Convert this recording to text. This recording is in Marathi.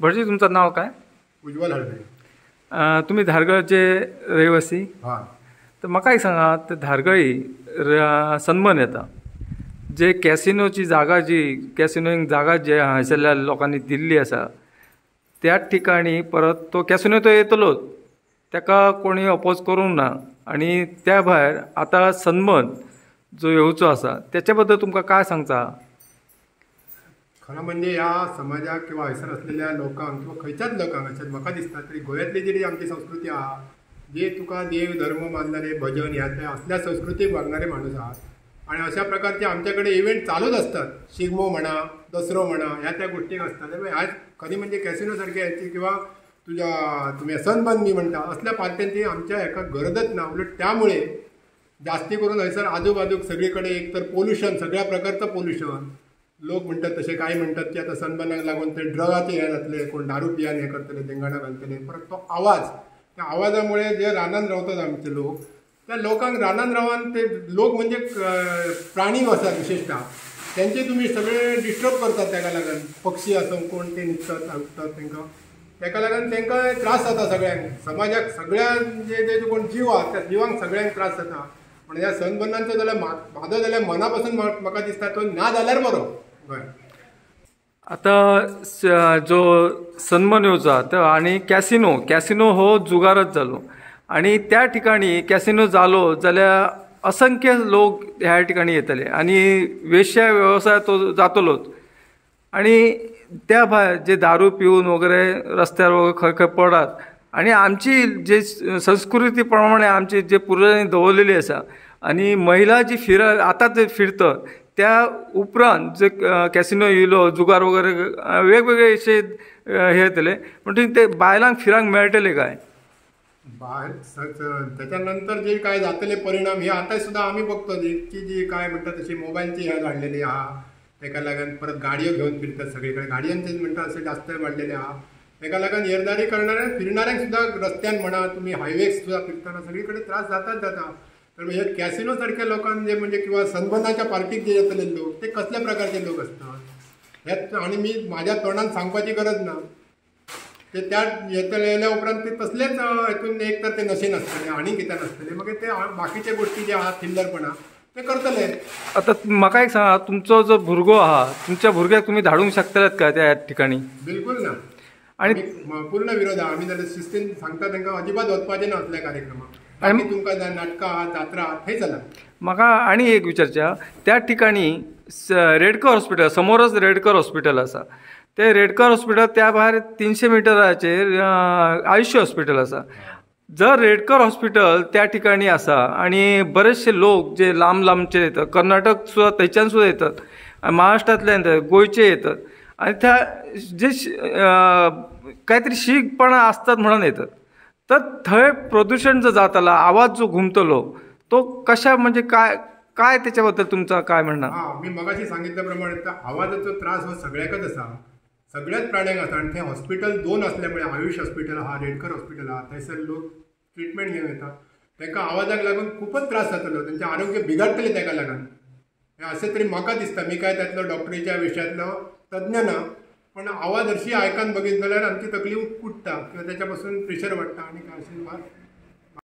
भटजी, तुमचं नाव काय? उज्ज्वल हळदे. तुम्ही धारगळचे रहिवासी. हां. तर म्हाका एक सांगा, ते धारगळी सन्मान येता जे कॅसिनोची जागा, जी कॅसिनोईंग जागा जे हांगसरल्या लोकांनी दिल्ली आसा, त्याच ठिकाणी परत तो कॅसिनो तो येतलोच, ताका कोणी अपोज करूंक ना. आनी त्या भायर आतां सन्मान जो येवचो आसा त्याच्या बद्दल तुमकां काय सांगता? खरं म्हणजे ह्या समाजाक किंवा हयसर असलेल्या लोकांक किंवा खंयच्याच लोकांक अशें म्हाका दिसता तरी गोंयांतली जी आमची संस्कृती आहा, जे तुका देव धर्म मानणारे, भजन ह्या त्या असल्या संस्कृतीक वागणारे माणूस आहात. आणि अशा प्रकारचे आमच्याकडे इव्हेंट चालूच असतात. शिगमो म्हणा, दसरो म्हणा, ह्या त्या गोष्टीक असतात. त्यामुळे आज खरी म्हणजे कॅसिनो सारख्या ह्याची किंवा तुम्ही सनबर्न म्हणता असल्या पार्ट्यांची आमच्या हेका गरजच ना. उलट त्यामुळे जास्ती करून हयसर आजूबाजूक सगळीकडे एकतर पोल्युशन, सगळ्या प्रकारचं पोल्युशन. लोक म्हणतात तसे, काही म्हणतात की आता सनबर्नाक लागून ते ड्रगाचे हे जातले, कोण दारू पियान हे करतले, देंगाणा घालतले. परत तो आवाज, त्या आवाजामुळे जे रानान रावतात आमचे लोक, त्या लोकांक रानान रावन ते लोक म्हणजे प्राणी असतात विशेषतः, त्यांचे तुम्ही सगळे डिस्टर्ब करतात. ताका लागून पक्षी असो कोण ते निघतात उठतात तांकां, ताका लागून तांकां त्रास जाता. सगळ्यांक समाजाक सगळ्या जे कोण जीव आहात त्या जिवांक सगळ्यांक त्रास जाता. पण ह्या सनबर्नांचो जाल्यार म्हाजो जाल्यार मना पासून म्हाका दिसता तो ना जाल्यार बरो. आता जो सन्मान येवचो आणि कॅसिनो हो जुगारच जालो. आणि त्या ठिकाणी कॅसिनो जालो जाल्यार असंख्य लोक ह्या ठिकाणी येतले आणि वेश्या व्यवसाय तो जातलोच. आणि त्या भायर जे दारू पिऊन वगैरे रस्त्यार वगैरे खंय खंय पडतात. आणि आमची जे संस्कृती प्रमाणे आमची जे पुराय दवरलेली आसा, आणि महिला जी आतां जे फिरतात त्या उपरांत जे कॅसिनो येयलो, जुगार वगैरे वेगवेगळे असे हे येतले, म्हणटकीर ते बायलांक फिरांक मेळटले काय? त्याच्यानंतर जे काय जातले परिणाम हे आता सुद्धा आम्ही बघतो. की जी काय म्हणतात तशी मोबाईलची ह्या वाढलेली आहा, ताका लागून परत गाडयो घेऊन फिरतात सगळीकडे. गाडयांचे म्हणतात असे जास्त वाढलेले आहा. ताका लागून येरादारी करणाऱ्या फिरणाऱ्यांक सुद्धा रस्त्यान म्हणा, तुम्ही हायवेक सुद्धा फिरताना सगळीकडे त्रास जाता. तर हे कॅसिनो सारख्या लोकांक जे म्हणजे किंवा सनबर्नाच्या पार्टीक जे येतले लोक, ते कसल्या प्रकारचे लोक असतात ह्यात. आणि मी माझ्या तोंडान सांगपाची गरज ना. ते त्या येतले उपरांत ते तसलेच हेतून एक तर ते नशेन आसतले आनी कित्यान आसतले, मग ते बाकीचे गोष्टी जे आहात थिल्लरपणा ते करतले. आता म्हाका एक सांगा, तुमचो जो भुरगो आहा, तुमच्या भुरग्याक तुम्ही धाडूंक शकतलेत काय त्या ठिकाणी? बिलकुल ना. आणि पूर्ण विरोध आहा. आम्ही जाल्यार शिस्तीन सांगता तांकां अजिबात वचपाचें ना असल्या कार्यक्रमाक. आणि तुमकां नाटकां आहात, जात्रा आहात, थंय चला. म्हाका आनी एक विचारच्या, त्या ठिकाणी रेडकर हॉस्पिटल समोरच रेडकर हॉस्पिटल आसा. ते रेडकर हॉस्पिटल त्या भायर 300 मिटराचेर आयुष्य हॉस्पिटल आसा. जर रेडकर हॉस्पिटल त्या ठिकाणी आसा आणि बरेचसे लोक जे लांब लांबचे येतात, कर्नाटक सुद्धा थंयच्यान सुद्धा येतात, महाराष्ट्रांतल्यान येतात, गोंयचे येतात, आणि त्या जे काहीतरी शीखपणा असतात म्हणून येतात, तर थंय प्रदूषण जो जाताला, आवाज जो घुमतलो, तो कशा म्हणजे काय काय त्याच्याबद्दल तुमचं काय म्हणणं? मी मगाशी सांगितल्याप्रमाणे आवाजाचा त्रास हो सगळ्याकच आसा, सगळ्याच प्राण्यांक आसा. आणि ते हॉस्पिटल 2 असल्यामुळे आयुष हॉस्पिटल आहा, रेडकर हॉस्पिटल आहा, थंयसर लोक ट्रिटमेंट घेवन येतात. तांकां आवाजाक लागून खूपच त्रास जातलो, त्यांचे आरोग्य बिगडटले ताका लागून. अशें तरी म्हाका दिसता. मी काय त्यातलो डॉक्टरीच्या विशयांतलो तज्ञ ना, पण आवाज हरशी आयकान बघीत जाल्यार आमची तकली कुट्टा किंवा त्याच्यापासून प्रेशर वाडटा आणि काय अशें